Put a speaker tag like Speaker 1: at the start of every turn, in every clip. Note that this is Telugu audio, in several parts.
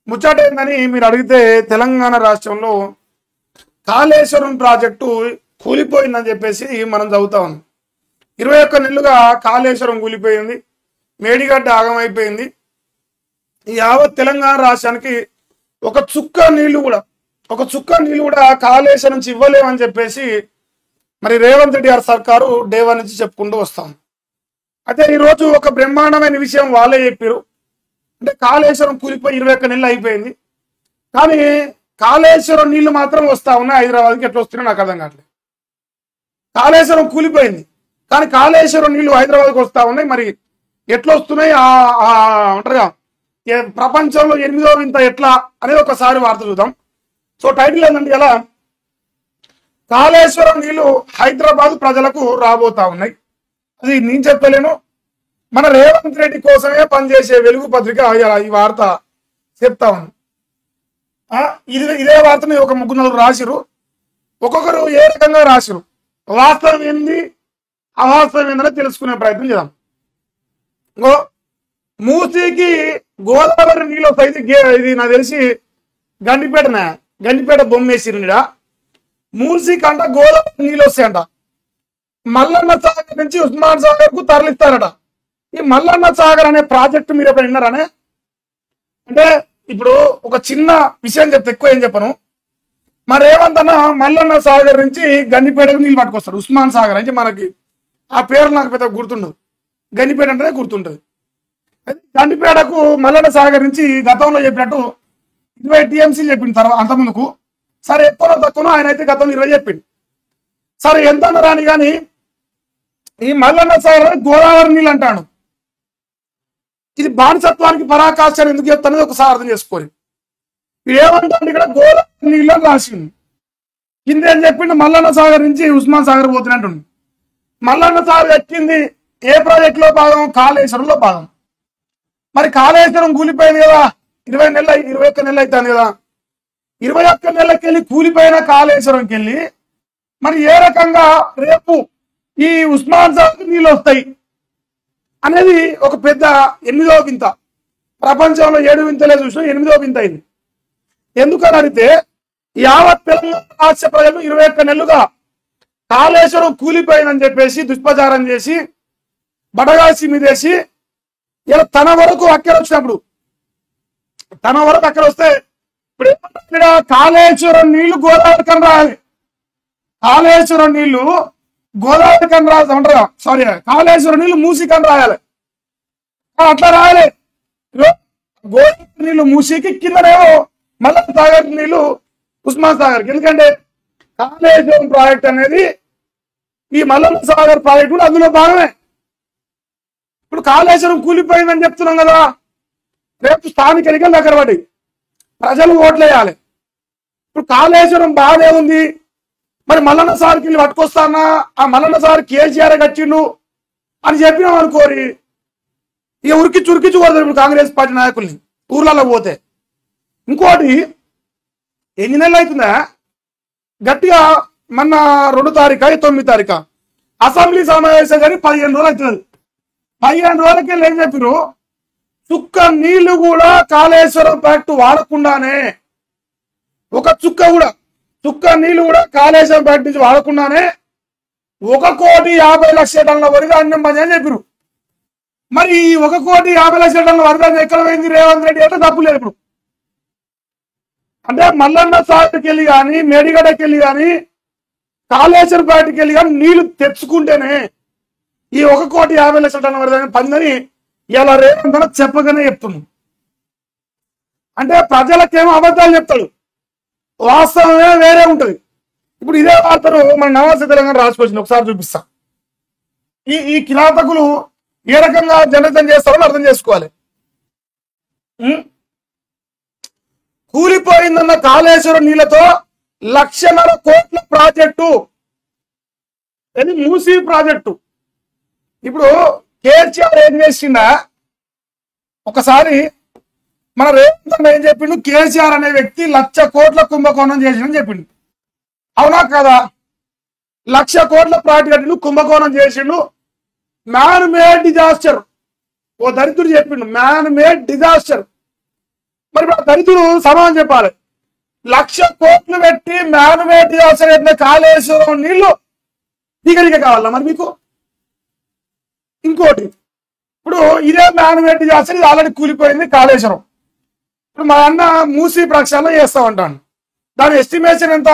Speaker 1: ముచ్చట ఏందని మీరు అడిగితే తెలంగాణ రాష్ట్రంలో కాళేశ్వరం ప్రాజెక్టు కూలిపోయిందని చెప్పేసి మనం చదువుతా ఉన్నాం. 21 నెలలుగా కాళేశ్వరం కూలిపోయింది, మేడిగడ్డ ఆగమైపోయింది. ఈ యావత్ తెలంగాణ రాష్ట్రానికి ఒక చుక్క నీళ్లు కూడా కాళేశ్వరం నుంచి ఇవ్వలేమని చెప్పేసి మరి రేవంత్ రెడ్డి గారి సర్కారు డే 1 నుంచి చెప్పుకుంటూ వస్తాం. అయితే ఈరోజు ఒక బ్రహ్మాండమైన విషయం వాళ్ళే చెప్పారు. అంటే కాళేశ్వరం కూలిపోయి 21 నెలలు అయిపోయింది, కానీ కాళేశ్వరం నీళ్లు మాత్రం వస్తా ఉన్నాయి. హైదరాబాద్కి ఎట్లా వస్తున్నాయో నాకు అర్థం కావట్లేదు. కాళేశ్వరం కూలిపోయింది, కానీ కాళేశ్వరం నీళ్లు హైదరాబాద్కి వస్తా ఉన్నాయి. మరి ఎట్లా వస్తున్నాయి అంటారుగా, ప్రపంచంలో 8వ వింత ఎట్లా అనేది ఒకసారి వార్త చూద్దాం. సో టైటిల్ ఏంటంటే, ఎలా కాళేశ్వరం నీళ్లు హైదరాబాద్ ప్రజలకు రాబోతా ఉన్నాయి. అది నేను చెప్పలేను, మన రేవంత్ రెడ్డి కోసమే పనిచేసే వెలుగు పత్రిక ఈ వార్త చెప్తా ఉంది. ఇదే వార్తని ఒక 3-4 రాసిరు. ఒక్కొక్కరు ఏ రకంగా రాసిరు, వాస్తవం ఏంది అవాస్తవం ఏందని తెలుసుకునే ప్రయత్నం చేద్దాం. మూసీకి గోదావరి నీళ్ళు వస్తాయి. ఇది నాకు తెలిసి గండిపేట బొమ్మ వేసిరుడ. మూసీకి అంట గోదావరి నీళ్ళు వస్తాయంట. మల్లన్న సాగర్ నుంచి ఉస్మాన్ సాగర్ కు తరలిస్తారట. ఈ మల్లన్న సాగర్ అనే ప్రాజెక్టు మీరు ఎప్పుడు విన్నారనే? అంటే ఇప్పుడు ఒక చిన్న విషయం చెప్తే, ఎక్కువ ఏం చెప్పను. మరి రేవంత్ మల్లన్న సాగర్ నుంచి గండిపేటకు నీళ్ళు పట్టుకొస్తాడు. ఉస్మాన్ సాగర్ అంటే మనకి ఆ పేరు నాకు పెద్ద గుర్తుండదు, గండిపేట అంటేనే గుర్తుంటది. గండిపేటకు మల్లన్న సాగర్ నుంచి గతంలో చెప్పినట్టు 20 TMC చెప్పింది. తర్వాత అంత ముందుకు సరే ఎక్కువ తక్కువ ఆయన అయితే గతంలో 20 చెప్పింది. సరే ఎంత రాని కానీ ఈ మల్లన్న సాగర్ గోదావరి నీళ్ళు అంటాడు. ఇది బానిసత్వానికి పరాకాష్ఠ ఎందుకు చెప్తానది ఒకసారి అర్థం చేసుకోవాలి. ఇది ఏమంటాడు ఇక్కడ, గోదావరి నీళ్ళు రాసింది. కింద ఏం చెప్పిండు, మల్లన్న సాగర్ నుంచి ఉస్మాన్ సాగర్ పోతున్నట్టు. మల్లన్న సాగర్ ఎక్కింది ఏ ప్రాజెక్ట్ లో భాగం? కాళేశ్వరంలో భాగం. మరి కాళేశ్వరం కూలిపోయింది కదా, 21 నెలలు అవుతుంది కదా. 21 నెలలకి వెళ్ళి కూలిపోయిన కాళేశ్వరంకి వెళ్ళి మరి ఏ రకంగా రేపు ఈ ఉస్మాన్ సాగర్ నీళ్ళు వస్తాయి అనేది ఒక పెద్ద 8వ వింత. ప్రపంచంలో 7 వింతలే చూసినా 8వ వింత అయింది. ఎందుకని అడిగితే, యావత్ తెలంగాణ రాష్ట్ర ప్రజలు 21 నెలలుగా కాళేశ్వరం కూలిపోయిందని చెప్పేసి దుష్ప్రచారం చేసి బడగాసి మీదేసి ఇలా తన వరకు అక్కడ వస్తే ఇప్పుడు ఏమంటున్నా, కాళేశ్వరం నీళ్లు గోదావరి కని రాయాలి. కాళేశ్వరం నీళ్లు గోదావరి కని రాయాలి, సారీ కాళేశ్వరం నీళ్లు మూసి కని రాయాలి. అట్లా రాయాలి. గోదావరి నీళ్లు మూసికి, కిందనేమో మల్లన్న సాగర్ నీళ్లు ఉస్మాన్ సాగర్కి. ఎందుకంటే కాళేశ్వరం ప్రాజెక్ట్ అనేది ఈ మల్లన్న సాగర్ ప్రాజెక్ట్ కూడా అందులో భాగమే. ఇప్పుడు కాళేశ్వరం కూలిపోయిందని చెప్తున్నాం కదా, రేపు స్థానిక ఎన్నికలు దగ్గర పడి ప్రజలు ఓట్లేయాలి. ఇప్పుడు కాళేశ్వరం బాగానే ఉంది, మరి మల్లన్న సాగర్కి వెళ్ళి పట్టుకొస్తానా, ఆ మల్లన్న సాగర్ కేసీఆర్ కట్టిండు అని చెప్పినాం అనుకోరి, ఇక ఉరికిచ్చి కొడతారు ఇప్పుడు కాంగ్రెస్ పార్టీ నాయకుల్ని ఊర్లలో పోతే. ఇంకోటి, ఎన్ని నెలలు అవుతుందా గట్టిగా, మొన్న 2 తారీఖు 9 తారీఖు అసెంబ్లీ సమావేశం కానీ 15 రోజులు అవుతుంది. 15 రోజులకి ఏం చెప్పారు, చుక్క నీళ్లు కూడా కాళేశ్వరం ప్రాజెక్టు వాడకుండానే, ఒక చుక్క నీళ్లు కూడా కాళేశ్వరం ప్రాజెక్టు నుంచి వాడకుండానే 1,50,00,000 టన్నుల వరి ధాన్యం పని అని చెప్పారు. మరి 1,50,00,000 టన్నుల వరి ధాన్యం ఎక్కడ పోయింది? రేవంత్ రెడ్డి అంటే తప్పు లేదు. ఇప్పుడు అంటే మల్లన్న సాగర్కి వెళ్ళి కానీ, మేడిగడ్డకి వెళ్ళి కానీ, కాళేశ్వరం ప్రాజెక్టుకి వెళ్ళి కానీ నీళ్లు తెచ్చుకుంటేనే ఈ 1,50,00,000 టన్నుల వరి ధాన్యం పందని ఇలా రేవంత్ చెప్పగానే చెప్తున్నాం. అంటే ప్రజలకేమో అబద్ధాలు చెప్తాడు, వాస్తవమే వేరే ఉంటది. ఇప్పుడు ఇదే వార్తను మన నమస్తే తెలంగాణ రాసుకొచ్చింది, ఒకసారి చూపిస్తా. ఈ కిరాతకులు ఏ రకంగా జనరేషన్ చేస్తారో అర్థం చేసుకోవాలి. కూలిపోయిందన్న కాళేశ్వరం నీళ్లతో 1,00,000 కోట్ల ప్రాజెక్టు, అది మూసీ ప్రాజెక్టు. ఇప్పుడు కేసీఆర్ ఏం చేసిందా, ఒకసారి మన రేవంత్ ఏం చెప్పిండు, కేసీఆర్ అనే వ్యక్తి 1,00,000 కోట్ల కుంభకోణం చేసిండని చెప్పిండు. అవునా కదా? 1,00,000 కోట్ల ప్రాజెక్టు కట్టిండు, కుంభకోణం చేసిండు. మ్యాన్ మేడ్ డిజాస్టర్, ఓ దరిద్రుడు చెప్పిండు, మ్యాన్ మేడ్ డిజాస్టర్. మరి ఇప్పుడు ఆ దళితులు సమాధానం చెప్పాలి. 1,00,000 కోట్లు పెట్టి మ్యానుమేట్ చేసిన కాళేశ్వరం నీళ్లు దిగలిగే కావాలా మరి మీకు? ఇంకోటి, ఇప్పుడు ఇదే మ్యానుమేట్ చేస్తే ఇది ఆల్రెడీ కూలిపోయింది కాళేశ్వరం. ఇప్పుడు మా అన్న మూసి ప్రక్షాళన చేస్తా ఉంటాను. దాని ఎస్టిమేషన్ ఎంత?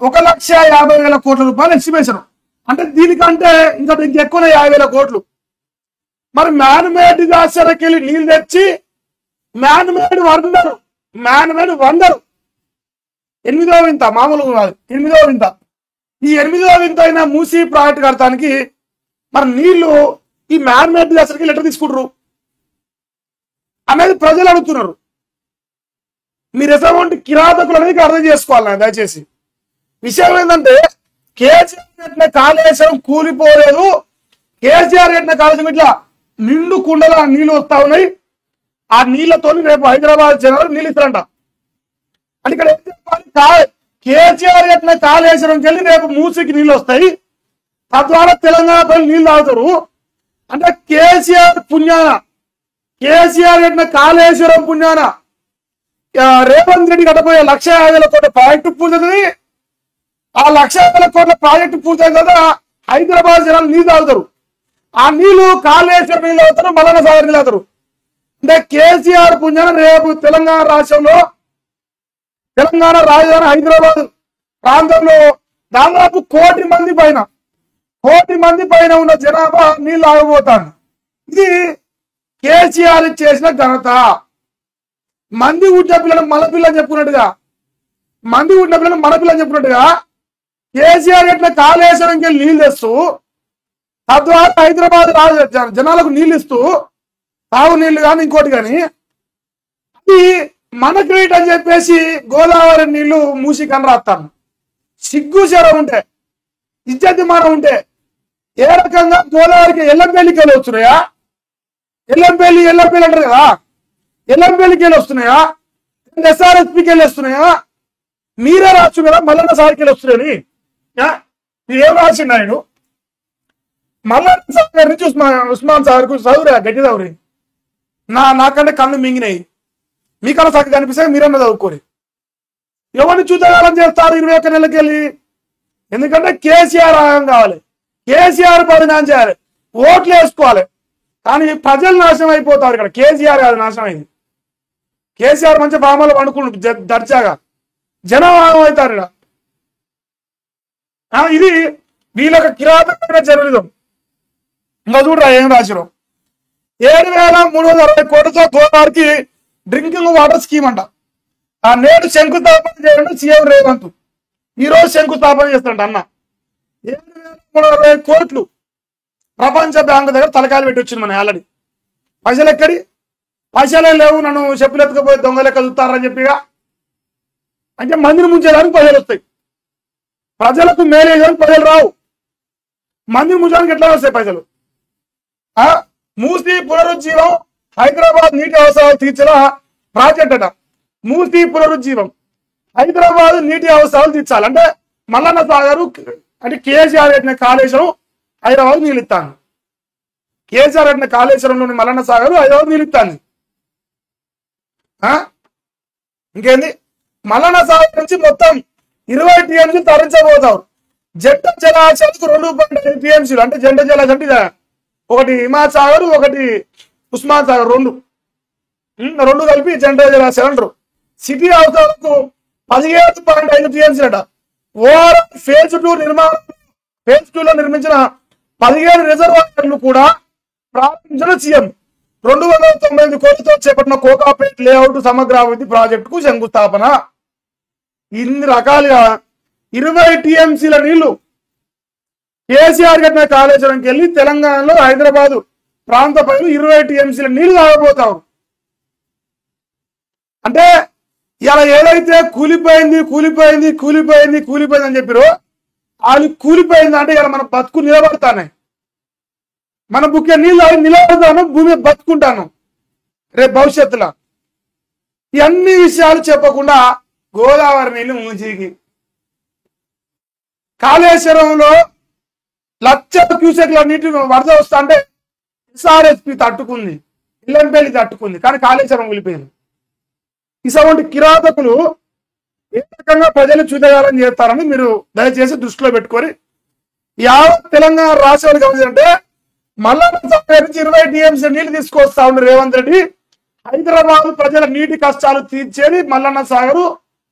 Speaker 1: 1,50,000 కోట్ల రూపాయలు ఎస్టిమేషన్. అంటే దీనికంటే ఇంకా ఎక్కువ 50,000 కోట్లు. మరి మ్యానుమేడ్ డిజాస్టర్కి వెళ్ళి నీళ్ళు తెచ్చి మ్యానుమేడ్ వండరు 8వ వింత, మామూలుగా కాదు 8వ వింత. ఈ 8వ వింత అయినా మూసి ప్రాజెక్ట్ కడతానికి మరి నీళ్లు ఈ మ్యానుమేడ్ డిజాస్టర్కి లెటర్ తీసుకుంటారు అనేది ప్రజలు అడుగుతున్నారు. మీరు ఎటువంటి కిరాతకులు అనేది అర్థం చేసుకోవాలి. దయచేసి విషయం ఏంటంటే, కేసీఆర్ కట్టిన కాళేశ్వరం కూలిపోలేదు. కేసీఆర్ కట్టిన కాళేశ్వరం ఇట్లా నిండు కుండల నీళ్లు వస్తా ఉన్నాయి. ఆ నీళ్లతో రేపు హైదరాబాద్ జనాలు నీళ్ళు ఇస్తారంట. అంటే ఇక్కడ ఏం చెప్పాలి? కేసీఆర్ కట్టిన కాళేశ్వరంకి వెళ్ళి రేపు మూసికి నీళ్ళు వస్తాయి, తద్వారా తెలంగాణ ప్రజలు నీళ్లు తాగుతారు. అంటే కేసీఆర్ పుణ్యాన, కేసీఆర్ కట్టిన కాళేశ్వరం పుణ్యాన రేవంత్ రెడ్డి కట్టబోయే 1,50,000 కోట్ల ప్రాజెక్టు పూర్తవుతుంది. ఆ 1,50,000 కోట్ల ప్రాజెక్టు పూర్తయిన తర్వాత హైదరాబాద్ జనాలు నీళ్ళు తాగుతారు. ఆ నీళ్లు కాళేశ్వరం నీళ్ళు అవుతారు, మల్లన్న సాగర్ నీళ్ళు అవుతారు. అంటే కేసీఆర్ పుణ్యాన రేపు తెలంగాణ రాష్ట్రంలో, తెలంగాణ రాజధాని హైదరాబాద్ ప్రాంతంలో దాదాపు 1,00,00,000 మంది పైన ఉన్న జనాభా నీళ్ళు ఆగిపోతాను. ఇది కేసీఆర్ చేసిన ఘనత. మంది ఊడ్చిన పిల్లలు మన పిల్లని చెప్పుకున్నట్టుగా, మంది ఊడిన పిల్లలు మన పిల్లని చెప్పుకున్నట్టుగా కేసీఆర్ ఎట్లా కాళేశ్వరంకి వెళ్ళి నీళ్ళు తెస్తూ తద్వారా హైదరాబాద్ జనాలకు నీళ్ళు ఇస్తూ, తాగు నీళ్లు కానీ ఇంకోటి కానీ, అది మన క్రెడిట్ అని చెప్పేసి గోదావరి నీళ్లు మూసి కనరాస్తాను. సిగ్గు శరం ఉంటే, ఇజ్జతి మానం ఉంటే ఏ రకంగా గోదావరికి ఎల్లంపల్లికి వెళ్ళి వస్తున్నాయా? ఎల్లంపల్లి అంటారు కదా, ఎల్లంపల్లికి వెళ్ళి వస్తున్నాయా? ఎస్ఆర్ఎస్పికి వెళ్ళి వస్తున్నాయా? మీరే రాసు కదా మల్లన్న సాగర్కి వెళ్ళి వస్తున్నాయని. ఏం రాసిండు ఆయన? మల్లన్న సాగర్ నుంచి ఉస్మాన్ సాగర్కు చదువురా, గట్టి చదువురి. నాకంటే కళ్ళు మింగినాయి, మీకన్నా చక్కగా కనిపిస్తాయి, మీరన్నా చదువుకోరి. ఎవరిని చూతగాలం చేస్తారు 21 నెలలకి వెళ్ళి? ఎందుకంటే కేసీఆర్ ఆగం కావాలి, కేసీఆర్ పరిణామం చేయాలి, ఓట్లు వేసుకోవాలి. కానీ ప్రజలు నాశనం అయిపోతారు. ఇక్కడ కేసీఆర్ కాదు నాశనం అయింది. కేసీఆర్ మంచి బామలు పండుకుంటు దర్జాగా, జనం ఆగం అవుతారు. ఇది వీళ్ళకి కిరాతకమైన జర్నలిజం. ఇంకా చూడరా ఏం రాసిరు. 7,360 కోట్లతో గోదావరికి డ్రింకింగ్ వాటర్ స్కీమ్ అంట. ఆ నేడు శంకుస్థాపన చేయండి సీఎం రేవంత్. ఈ రోజు శంకుస్థాపన చేస్తాడంట అన్న. 7,360 కోట్లు ప్రపంచ బ్యాంకు దగ్గర తలకాయలు పెట్టి వచ్చింది మన ఆల్రెడీ. పైసలు ఎక్కడి? పైసలే లేవు, నన్ను చెప్పులు ఎత్తుకపోయి దొంగ లెక్క చూస్తారని చెప్పిగా. అంటే మందిని ముంచేదానికి పైసలు వస్తాయి, ప్రజలకు మేలేదానికి పైసలు రావు. మందిని ముంచడానికి ఎట్లా వస్తాయి పైసలు? మూసీ పునరుజ్జీవం హైదరాబాద్ నీటి అవసరాలు తీర్చిన ప్రాజెక్ట్ అట. మూసీ పునరుజ్జీవం హైదరాబాద్ నీటి అవసరాలు తీర్చాలి అంటే మల్లన్న సాగర్ అంటే కేసీఆర్ కట్టిన కాళేశ్వరం హైదరాబాద్ నీళ్ళు ఇస్తాను. కేసీఆర్ కట్టిన కాళేశ్వరంలోని మల్లన్న సాగర్ హైదరాబాద్ నీళ్ళు ఇస్తాను. ఇంకేంది? మల్లన్న సాగర్ నుంచి మొత్తం 20 టీఎంసీలు తరలించబోతారు. జంట జలాశయాలకు 2.5 టీఎంసీలు అంటే జంట జలాశయం అంటే ఒకటి హిమాయత్ సాగర్, ఒకటి ఉస్మాన్ సాగర్, రెండు కలిపి జంట జలాశయాలు అంటారు. సిటీ అవసరాలకు 17.5 టీఎంసీలు అట. ఓవరాల్ ఫేజ్ 2 లో నిర్మించిన 17 రిజర్వాయర్లు కూడా ప్రారంభించిన సీఎం. 299 కోట్లతో చేపట్టిన కోకాపేట్ లేఅవుట్ సమగ్రాభివృద్ధి ప్రాజెక్టుకు శంకుస్థాపన. ఇన్ని రకాలుగా 20 టీఎంసీల నీళ్లు కేసీఆర్ కట్టిన కాళేశ్వరంకి వెళ్ళి తెలంగాణలో హైదరాబాద్ ప్రాంత ప్రజలు 20 టీఎంసీల నీళ్లు తాగబోతారు. అంటే ఇలా ఏదైతే కూలిపోయింది అని చెప్పారో వాళ్ళు కూలిపోయింది అంటే ఇలా మన బతుకు నిలబడతానే, మన బుక్కే నీళ్ళు నిలబడతాను, భూమి బతుకుంటాను రేపు భవిష్యత్తులో. ఇవన్నీ విషయాలు చెప్పకుండా గోదావరి నీళ్లు మూసికి, కాళేశ్వరంలో 1,00,000 క్యూసెక్ల నీటి వరద వస్తా అంటే ఎస్ఆర్ఎస్పి తట్టుకుంది. ఇల్లంపల్లి తట్టుకుంది, కానీ కాళేశ్వరం కూలిపోయింది. ఇటువంటి కిరాతకులు ఏ రకంగా ప్రజలు చూడగాలని చేస్తారని మీరు దయచేసి దృష్టిలో పెట్టుకొని యావత్ తెలంగాణ రాష్ట్రానికి గమనించంటే మల్లన్న సాగర్ నుంచి 20 టీఎంసీ నీళ్లు తీసుకొస్తా ఉండే రేవంత్ రెడ్డి. హైదరాబాద్ ప్రజల నీటి కష్టాలు తీర్చేది మల్లన్న సాగరు,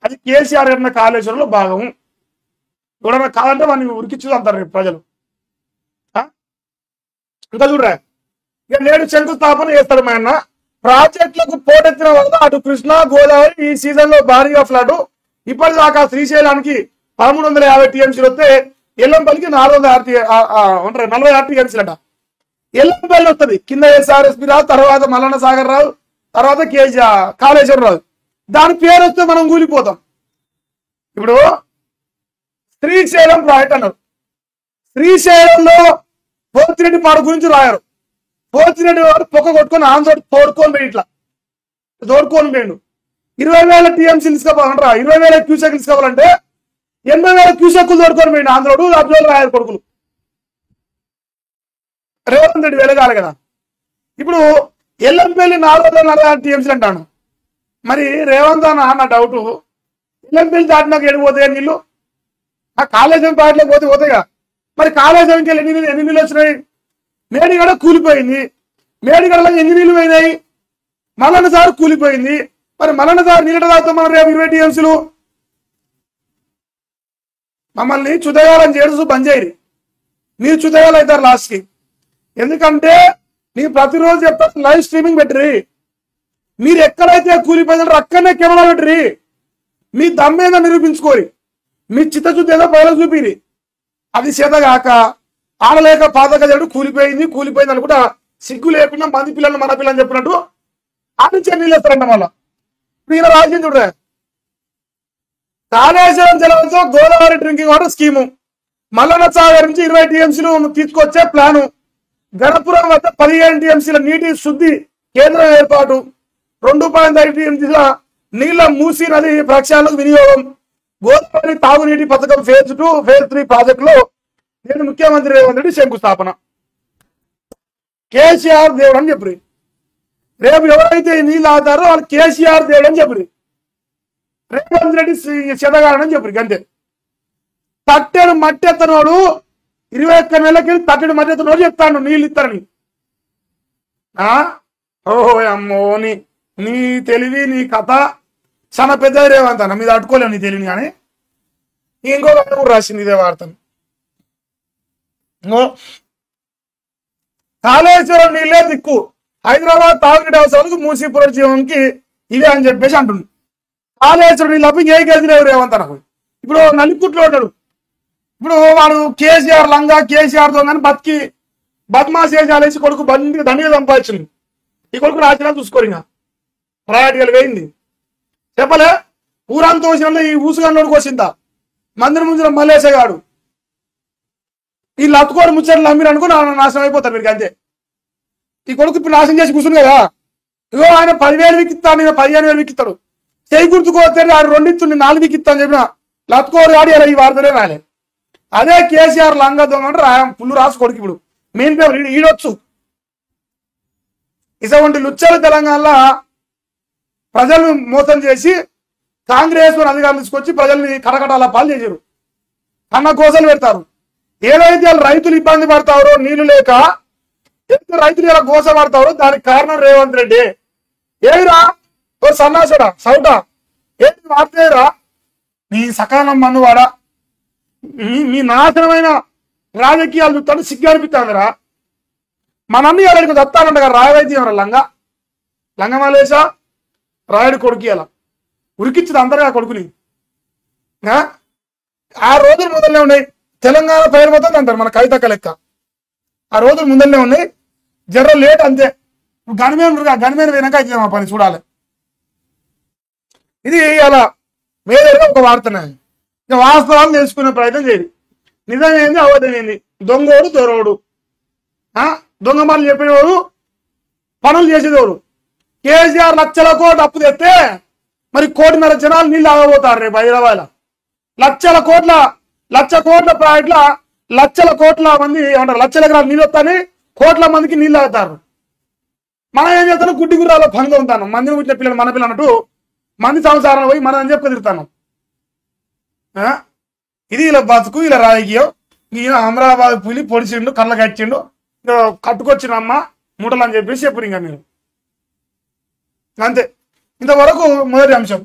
Speaker 1: అది కేసీఆర్ అన్న కాళేశ్వరంలో భాగం. ఎవడన్నా కాదంటే వాడిని ఉరికిచ్చు అంటారు రేపు ప్రజలు. ఇంకా చూడరా, ఇక నేడు శంకుస్థాపన చేస్తాడు మా అన్న. ప్రాజెక్టులకు పోటెత్తిన వల్ల అటు కృష్ణా గోదావరి ఈ సీజన్ లో భారీగా ఫ్లడ్. ఇప్పటిదాకా శ్రీశైలానికి 1350 టీఎంసీలు వస్తే ఎల్లంపల్లికి 446 టీఎంసీలు అంట. ఎల్లంపల్లి వస్తుంది, కింద ఎస్ఆర్ఎస్పీ రాదు, తర్వాత మల్లన్న సాగర్ రాదు, తర్వాత కాళేశ్వరం రాదు. దాని పేరు వస్తే మనం కూలిపోతాం. ఇప్పుడు శ్రీశైలం ప్రాజెక్ట్ అన్నారు. శ్రీశైలంలో పోతిరెడ్డి పాడు గురించి రాయారు. పోతిరెడ్డి వాడు పొక్క కొట్టుకొని ఆంధ్ర తోడుకొని పోయి ఇట్లా తోడుకొని పోయిండు. 20,000 టీఎంసీ తీసుకోవాలంటారా, 20,000 క్యూసెక్లు తీసుకోవాలంటే 80,000 క్యూసెక్లు తోడుకొని పోయిండు ఆంధ్రోడు, అబ్జోలు రాయారు కొడుకులు. రేవంత్ రెడ్డి వెలగాలి కదా. ఇప్పుడు ఎల్లంపల్లి 446 టీఎంసీలు అంటాను. మరి రేవంత్ అన్న డౌట్, ఎల్లంపల్లి దాటినాక ఎడిపోతాయి నీళ్ళు? ఆ కాళేశ్వరం పాటలోకి పోతాయిగా. మరి కాళేశ్వరంకి ఎన్ని నీళ్ళు వచ్చినాయి? మేడిగడ కూలిపోయింది, మేడిగడలో ఎన్ని నీళ్ళు పోయినాయి? మల్లన్న సార్ కూలిపోయింది. మరి మల్లన్న సార్ నీళ్ళ తాగుతాం మనం రేపు 20 టీఎంసీలు. మమ్మల్ని చుదగాలని చేయడం బంద్ చేయరు, మీరు చుదగాలు అవుతారు లాస్ట్కి. ఎందుకంటే నేను ప్రతిరోజు చెప్తాను, లైవ్ స్ట్రీమింగ్ పెట్టరి. మీరు ఎక్కడైతే కూలిపోయిందంటే అక్కడనే కెమెరా పెట్టరి. మీ దమ్మేదో నిరూపించుకోరి, మీ చిత్తశుద్ధి ఏదో పైన చూపిరి. అది చేతగాక ఆడలేక పాతక చెడు కూలిపోయింది అనుకుంటా సిగ్గు లేకుండా మంది పిల్లలు మన పిల్లలు చెప్పినట్టు ఆడించే నీళ్ళు వేస్తారంట. మళ్ళా ఈయన రాజ్యం చూడరా, కాళేశ్వరం జలంతో Godavari drinking water scheme, Mallanna Sagar నుంచి 20 టీఎంసీలు తీసుకొచ్చే ప్లాను, గణపురం వద్ద 15 టీఎంసీల నీటి శుద్ధి కేంద్రం ఏర్పాటు, 2.5 టీఎంసీల నీళ్ల మూసీ నది ప్రక్షాళనకు వినియోగం, గోదావరి తాగునీటి పథకం ఫేజ్ 2, ఫేజ్ 3 ప్రాజెక్టులో నేను ముఖ్యమంత్రి రేవంత్ రెడ్డి శంకుస్థాపన. కేసీఆర్ దేవుడు అని చెప్పి రేపు ఎవరైతే నీళ్ళు ఆగుతారో వాళ్ళు కేసీఆర్ దేవుడు అని చెప్పి, రేవంత్ రెడ్డి చెదగాడని చెప్పి అంతే. తట్టెడు మట్టి ఎత్తనోడు 21 నెలలకి తట్టెడు మట్టి ఎత్తనోడు చెప్తాను నీళ్ళు ఇస్తారని. ఓహో అమ్మో, నీ తెలివి నీ కథ చాలా పెద్దది రేవంత్ అన్న, మీద అట్టుకోలేము నీ తెలివిని. కానీ ఇంకో కూడా రాసింది ఇదే వార్తను, కాళేశ్వరం నీళ్ళే దిక్కు, హైదరాబాద్ తాగునీటి అవసరాలకు మూసీ పునరుజ్జీవనంకి ఇదే అని చెప్పేసి అంటుంది. కాళేశ్వరం నీళ్ళు అప్పి ఏ గది లేవు రేవంత్ అన్నకు. ఇప్పుడు నలుపుట్లో ఉంటాడు. ఇప్పుడు వాడు కేసీఆర్ లంగా కేసీఆర్ దొంగని బతికి బద్మాశేషాలేసి కొడుకు దండిగా సంపాదించింది. ఈ కొడుకు రాసిన చూసుకోరు, ఇంకా ప్రయాటికలు వేయింది చెప్పలే. ఊరంతా వచ్చిన ఈ ఊసుగాడికి వచ్చిందా మందిరం ముందు మల్లేసేగాడు. ఈ లత్తుకోడు ముచ్చట్లు నమ్మిరు అనుకో నాశనం అయిపోతారు మీరు అంతే. ఈ కొడుకు ఇప్పుడు నాశనం చేసి కూర్చుని కదా, ఇగో ఆయన 10,000 విక్కిస్తాను, నేను 15,000 విక్కిస్తాడు. చేయి గుర్తుకోతే ఆయన 2 ఇస్తుంది 4 విక్కిస్తాను చెప్పిన లత్తుకోడు ఆడి అలా ఈ వార్తనే రాలే. అదే కేసీఆర్ లంగా దొంగ అంటే పుల్లు రాసు కొడుకు. ఇప్పుడు మెయిన్ పేపర్ ఈడొచ్చు. ఇటువంటి లుచ్చలు తెలంగాణలో ప్రజలను మోసం చేసి కాంగ్రెస్ అధికారులు తీసుకొచ్చి ప్రజల్ని కటకటాల పాలు చేశారు. కన్న కోసలు పెడతారు. ఏదైతే రైతులు ఇబ్బంది పడతారో నీళ్లు లేక, ఎంత రైతులు ఇలా గోస పడతారో దానికి కారణం రేవంత్ రెడ్డి. ఏమిరా ఓ సన్నాసుడా సౌటా, ఏంటి వార్తేరా నీ సకాలం మన్నువాడా, మీ నాశనమైన రాజకీయాలు చూస్తాను సిగ్గు అనిపిస్తాందిరా. మనన్ని వాళ్ళకి చెప్తానంట కదా రాయవైద్యం లంగమాలేసా రాయుడు కొడుకు అలా ఉరికిచ్చింది అందరుగా కొడుకుని. ఆ రోజులు మొదలనే ఉన్నాయి. తెలంగాణ పేరు పోతుంది అంటారు మన కవితక్క లెక్క. ఆ రోజులు ముందరనే ఉన్నాయి, జర్ర లేట్ అంతే. గనిమేన వెనక అయితే మా పని చూడాలి. ఇది అలా మేదరగా ఒక వార్తనే. ఇంకా వాస్తవాలు తెలుసుకునే ప్రయత్నం చేయాలి. నిజమేంది అవధమేంది, దొంగోడు దొరవడు, దొంగ మాటలు చెప్పేవాడు, పనులు చేసేదోడు. కేసీఆర్ లక్షల కోట్లు అప్పు తెస్తే మరి 1.5 జనాలు నీళ్ళు ఆగబోతారు రేపు హైదరాబాద్. లక్ష కోట్ల ప్రాజెక్టుల లక్షల కోట్ల మంది ఏమంటారు, లక్షల ఎకరాలు నీళ్ళు వస్తానే కోట్ల మందికి నీళ్ళు తాగుతారు. మనం ఏం చేస్తాను, గుడ్డి గుర్రాలో పంగా ఉంటాను. మందిని పుట్టిన పిల్లలు మన పిల్లలు అన్నట్టు మంది సంసారం పోయి మనం అని చెప్పి తిరుగుతాను. ఇది ఇలా బతుకు, ఇలా రాజకీయం. ఈయన అమరాబాద్ పులి పొడిచిండు, కళ్ళ కట్టిండు, కట్టుకొచ్చిన అమ్మ మూటలు అని చెప్పేసి చెప్పరు ఇంకా మీరు. అంతే. ఇంతవరకు మొదటి అంశం.